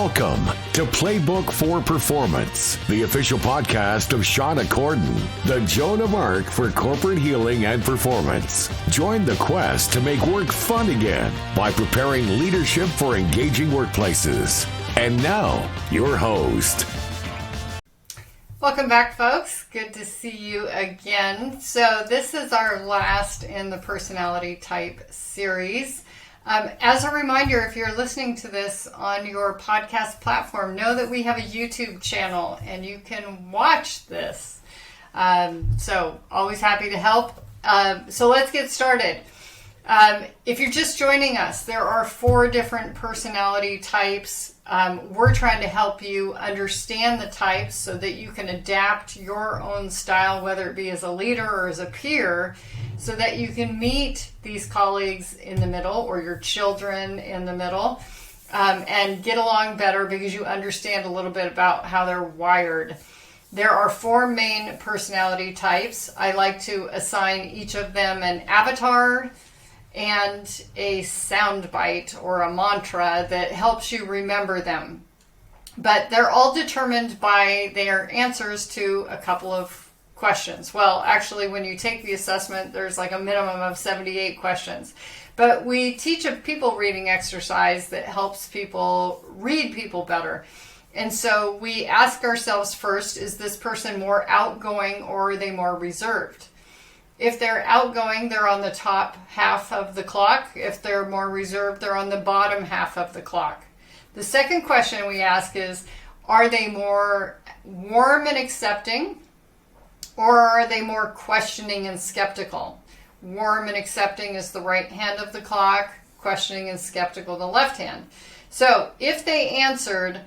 Welcome to Playbook for Performance, the official podcast of Shauna Corden, the Joan of Arc for corporate healing and performance. Join the quest to make work fun again by preparing leadership for engaging workplaces. And now, your host. Welcome back, folks. Good to see you again. So this is our last in the personality type series. As a reminder, if you're listening to this on your podcast platform, know that we have a YouTube channel and you can watch this. So always happy to help. So let's get started. If you're just joining us, there are 4 different personality types. We're trying to help you understand the types so that you can adapt your own style, whether it be as a leader or as a peer, so that you can meet these colleagues in the middle or your children in the middle and get along better because you understand a little bit about how they're wired. There are 4 main personality types. I like to assign each of them an avatar and a soundbite or a mantra that helps you remember them. But they're all determined by their answers to a couple of questions. Well, actually, when you take the assessment, there's like a minimum of 78 questions. But we teach a people reading exercise that helps people read people better. And so we ask ourselves first, is this person more outgoing or are they more reserved? If they're outgoing, they're on the top half of the clock. If they're more reserved, they're on the bottom half of the clock. The second question we ask is, are they more warm and accepting, or are they more questioning and skeptical? Warm and accepting is the right hand of the clock, questioning and skeptical the left hand. So if they answered,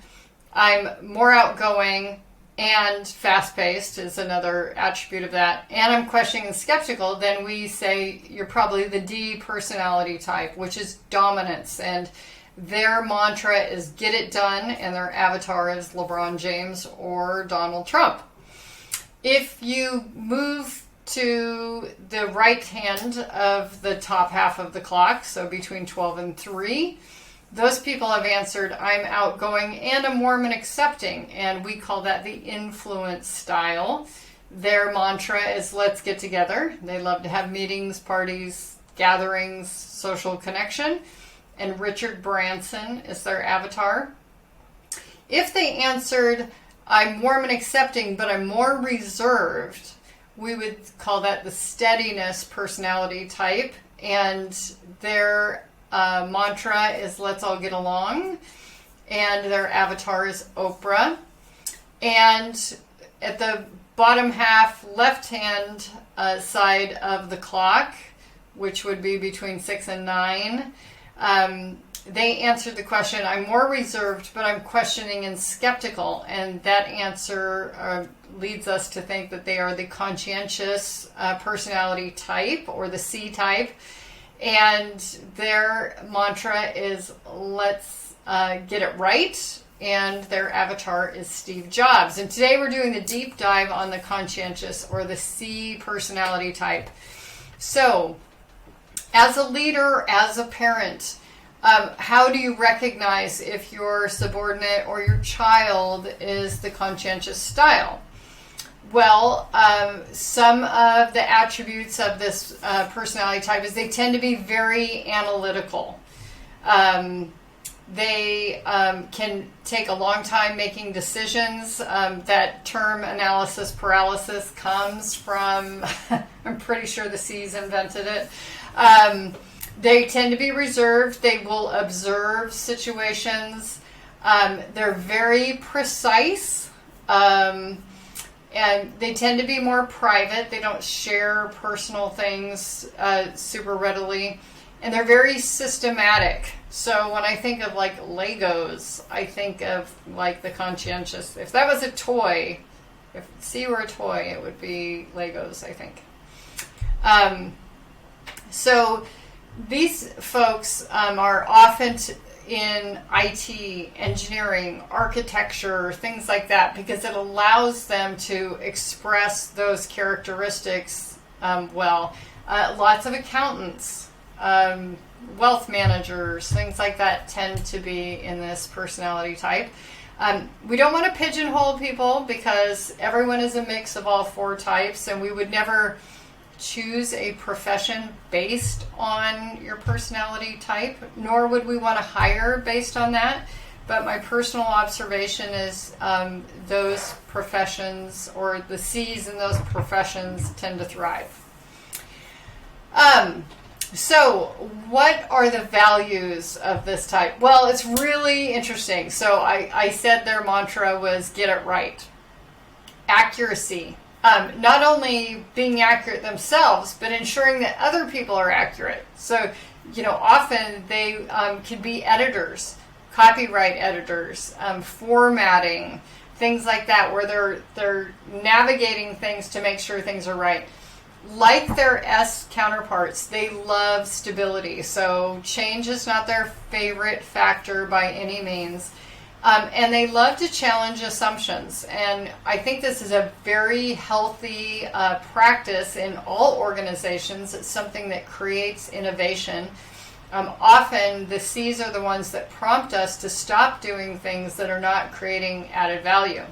I'm more outgoing and fast-paced is another attribute of that, and I'm questioning and skeptical, then we say you're probably the D personality type, which is dominance, and their mantra is get it done, and their avatar is LeBron James or Donald Trump. If you move to the right hand of the top half of the clock, so between 12 and 3, those people have answered, I'm outgoing and I'm warm and accepting, and we call that the influence style. Their mantra is let's get together. They love to have meetings, parties, gatherings, social connection, and Richard Branson is their avatar. If they answered, I'm warm and accepting, but I'm more reserved, we would call that the steadiness personality type, and their mantra is let's all get along, and their avatar is Oprah. And at the bottom half left hand side of the clock, which would be between 6 and 9, they answered the question, I'm more reserved, but I'm questioning and skeptical. And that answer leads us to think that they are the conscientious personality type, or the C type. And their mantra is let's get it right. And their avatar is Steve Jobs. And today we're doing the deep dive on the conscientious, or the C personality type. So as a leader, as a parent, how do you recognize if your subordinate or your child is the conscientious style? Well, some of the attributes of this personality type is they tend to be very analytical. They can take a long time making decisions. That term analysis paralysis comes from, I'm pretty sure the C's invented it. They tend to be reserved. They will observe situations. They're very precise. And they tend to be more private. They don't share personal things super readily. And they're very systematic. So when I think of like Legos, I think of like the conscientious. If that was a toy, if C were a toy, it would be Legos, I think. So these folks are often in IT, engineering, architecture, things like that, because it allows them to express those characteristics well. Lots of accountants wealth managers, things like that tend to be in this personality type. We don't want to pigeonhole people because everyone is a mix of all 4 types, and we would never choose a profession based on your personality type, nor would we want to hire based on that. But my personal observation is those professions, or the C's in those professions, tend to thrive. So what are the values of this type? Well, it's really interesting. So I said their mantra was get it right. Accuracy. Not only being accurate themselves, but ensuring that other people are accurate. So, often they can be editors, copyright editors, formatting, things like that, where they're navigating things to make sure things are right. Like their S counterparts, they love stability. So change is not their favorite factor by any means. And they love to challenge assumptions. And I think this is a very healthy practice in all organizations. It's something that creates innovation. Often the C's are the ones that prompt us to stop doing things that are not creating added value.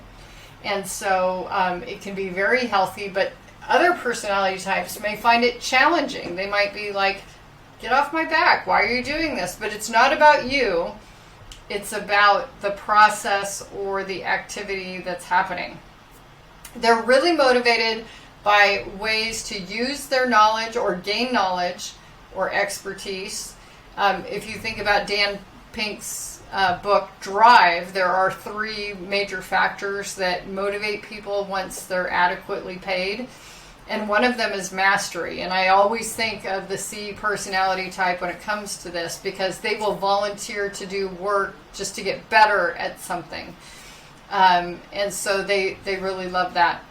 And so it can be very healthy, but other personality types may find it challenging. They might be like, get off my back, why are you doing this? But it's not about you. It's about the process or the activity that's happening. They're really motivated by ways to use their knowledge or gain knowledge or expertise. If you think about Dan Pink's book, Drive, there are 3 major factors that motivate people once they're adequately paid. And one of them is mastery. And I always think of the C personality type when it comes to this, because they will volunteer to do work just to get better at something. And so they really love that.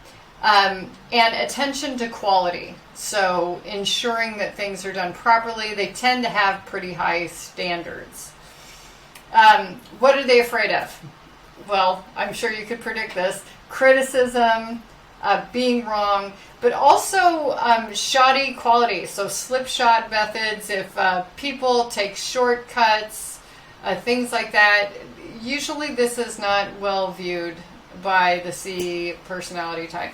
And attention to quality. So ensuring that things are done properly. They tend to have pretty high standards. What are they afraid of? Well, I'm sure you could predict this. Criticism, being wrong, but also shoddy quality. So slipshod methods, if people take shortcuts, things like that. Usually this is not well viewed by the C personality type.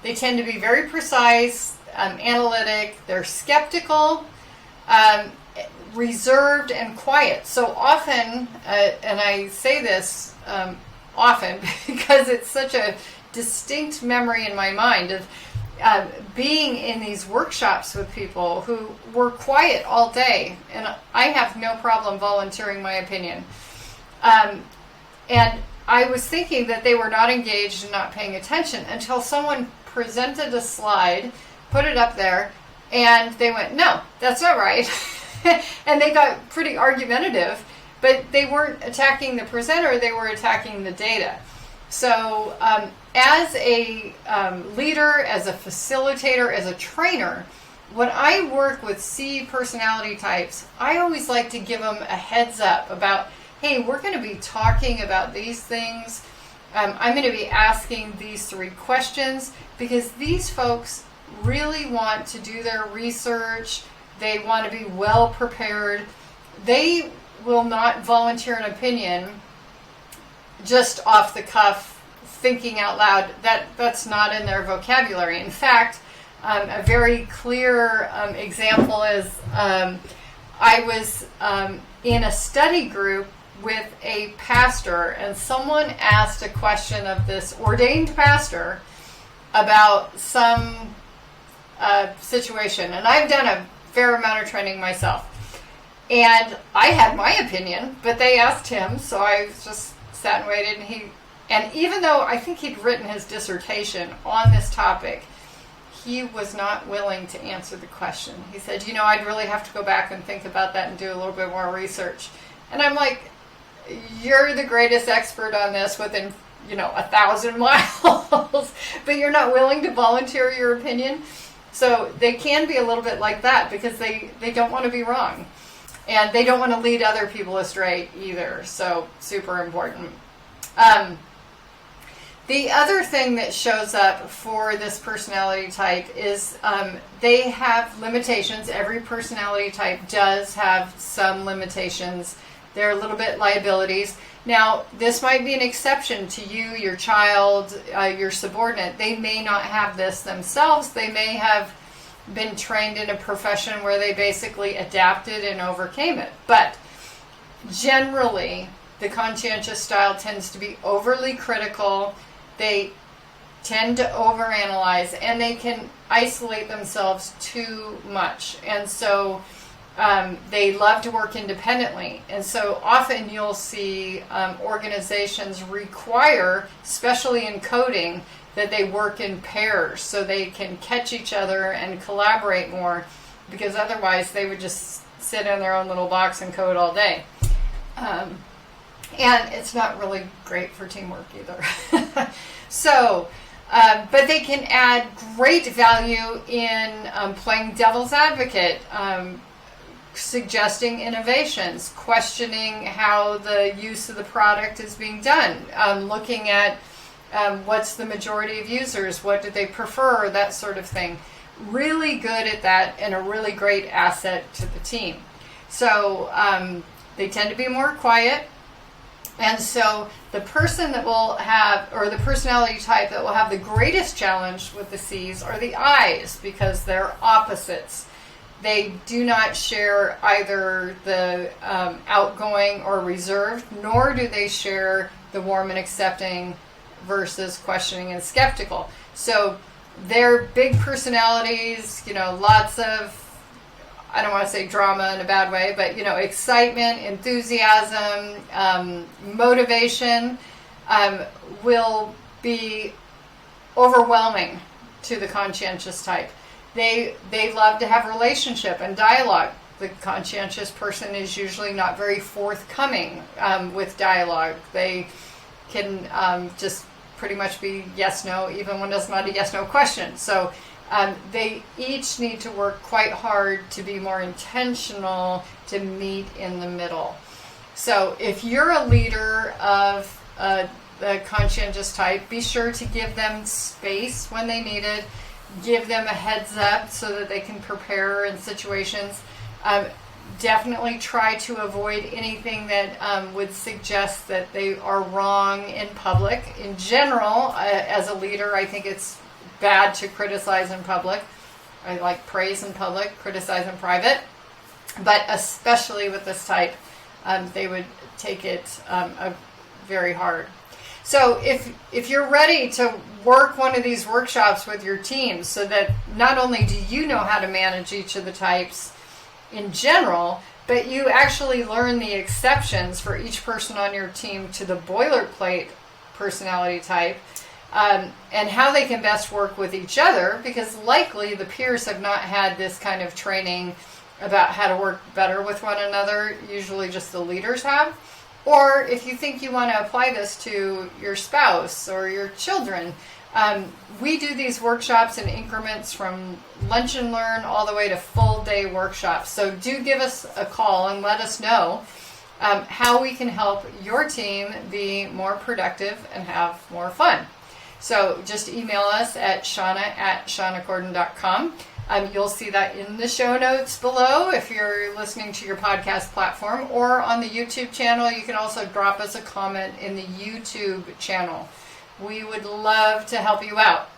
They tend to be very precise, analytic, they're skeptical, reserved, and quiet. So often, and I say this often because it's such a distinct memory in my mind of being in these workshops with people who were quiet all day, and I have no problem volunteering my opinion. And I was thinking that they were not engaged and not paying attention until someone presented a slide, put it up there, and they went, no, that's not right. And they got pretty argumentative, but they weren't attacking the presenter, they were attacking the data. So as a leader, as a facilitator, as a trainer, when I work with C personality types, I always like to give them a heads up about, hey, we're going to be talking about these things. I'm going to be asking these 3 questions because these folks really want to do their research. They want to be well prepared. They will not volunteer an opinion just off the cuff, thinking out loud. That's not in their vocabulary. In fact, a very clear example is I was in a study group with a pastor, and someone asked a question of this ordained pastor about some situation. And I've done a fair amount of training myself. And I had my opinion, but they asked him, so I just sat and waited, and even though I think he'd written his dissertation on this topic, he was not willing to answer the question. He said, I'd really have to go back and think about that and do a little bit more research. And I'm like, you're the greatest expert on this within, 1,000 miles, but you're not willing to volunteer your opinion. So they can be a little bit like that because they don't want to be wrong. And they don't want to lead other people astray either. So super important. The other thing that shows up for this personality type is they have limitations. Every personality type does have some limitations. They're a little bit liabilities. Now, this might be an exception to you, your child, your subordinate. They may not have this themselves. They may have been trained in a profession where they basically adapted and overcame it. But generally, the conscientious style tends to be overly critical. They tend to overanalyze, and they can isolate themselves too much. And so they love to work independently. And so often you'll see organizations require, especially in coding, that they work in pairs so they can catch each other and collaborate more, because otherwise they would just sit in their own little box and code all day. And it's not really great for teamwork either. So, but they can add great value in playing devil's advocate, suggesting innovations, questioning how the use of the product is being done, looking at what's the majority of users, what do they prefer, that sort of thing. Really good at that and a really great asset to the team. So they tend to be more quiet. And so the person that will have, or the personality type that will have the greatest challenge with the C's are the I's, because they're opposites. They do not share either the outgoing or reserved, nor do they share the warm and accepting versus questioning and skeptical. So they're big personalities, lots of, I don't want to say drama in a bad way, but, excitement, enthusiasm, motivation will be overwhelming to the conscientious type. They love to have relationship and dialogue. The conscientious person is usually not very forthcoming with dialogue. They can just pretty much be yes, no, even when it's not a yes, no question. So they each need to work quite hard to be more intentional, to meet in the middle. So if you're a leader of the conscientious type, be sure to give them space when they need it. Give them a heads up so that they can prepare in situations. Definitely try to avoid anything that would suggest that they are wrong in public. In general, as a leader, I think it's bad to criticize in public. I like praise in public, criticize in private. But especially with this type, they would take it very hard. So if you're ready to work one of these workshops with your team, so that not only do you know how to manage each of the types in general, but you actually learn the exceptions for each person on your team to the boilerplate personality type, and how they can best work with each other, because likely the peers have not had this kind of training about how to work better with one another. Usually just the leaders have. Or if you think you want to apply this to your spouse or your children, we do these workshops in increments from lunch and learn all the way to full day workshops. So do give us a call and let us know how we can help your team be more productive and have more fun. So just email us at shauna@shaunacorden.com. You'll see that in the show notes below if you're listening to your podcast platform, or on the YouTube channel. You can also drop us a comment in the YouTube channel. We would love to help you out.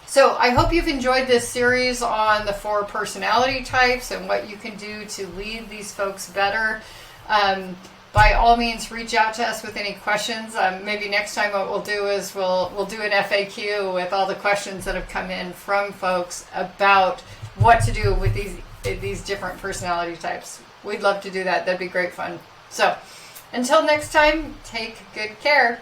So I hope you've enjoyed this series on the 4 personality types and what you can do to lead these folks better. By all means, reach out to us with any questions. Maybe next time what we'll do is we'll do an FAQ with all the questions that have come in from folks about what to do with these different personality types. We'd love to do that. That'd be great fun. So until next time, take good care.